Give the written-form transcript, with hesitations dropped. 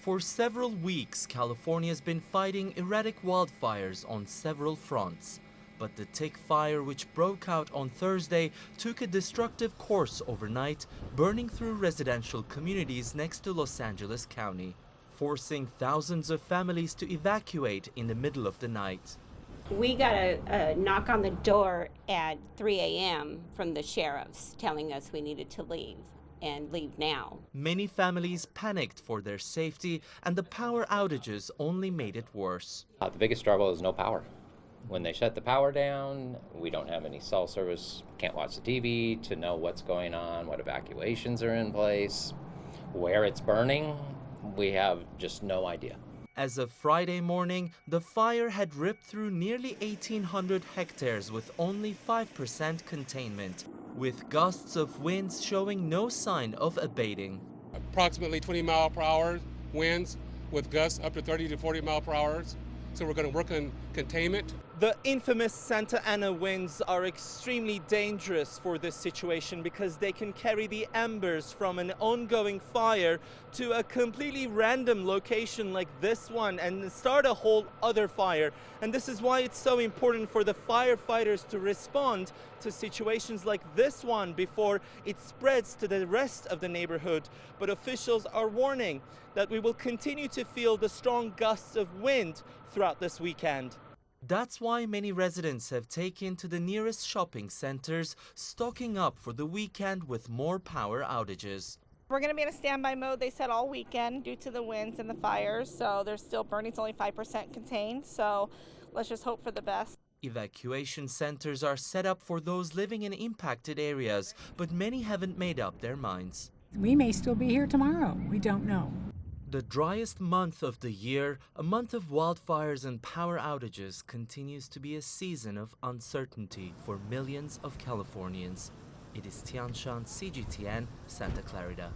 For several weeks, California's been fighting erratic wildfires on several fronts. But the tick fire, which broke out on Thursday, took a destructive course overnight, burning through residential communities next to Los Angeles County, forcing thousands of families to evacuate in the middle of the night. We got a knock on the door at 3 a.m. from the sheriffs telling us we needed to leave, and leave now. Many families panicked for their safety, and the power outages only made it worse. The biggest struggle is no power. When they shut the power down, we don't have any cell service, can't watch the TV to know what's going on, what evacuations are in place, where it's burning. We have just no idea. As of Friday morning, the fire had ripped through nearly 1,800 hectares with only 5% containment, with gusts of winds showing no sign of abating. Approximately 20 mile per hour winds with gusts up to 30 to 40 mile per hour. So we're going to work on containment. The infamous Santa Ana winds are extremely dangerous for this situation because they can carry the embers from an ongoing fire to a completely random location like this one and start a whole other fire. And this is why it's so important for the firefighters to respond to situations like this one before it spreads to the rest of the neighborhood. But officials are warning that we will continue to feel the strong gusts of wind throughout this weekend. That's why many residents have taken to the nearest shopping centers, stocking up for the weekend with more power outages. We're going to be in a standby mode, they said, all weekend due to the winds and the fires. So they're still burning. It's only 5% contained. So let's just hope for the best. Evacuation centers are set up for those living in impacted areas, but many haven't made up their minds. We may still be here tomorrow. We don't know. The driest month of the year, a month of wildfires and power outages, continues to be a season of uncertainty for millions of Californians. It is Tianshan, CGTN, Santa Clarita.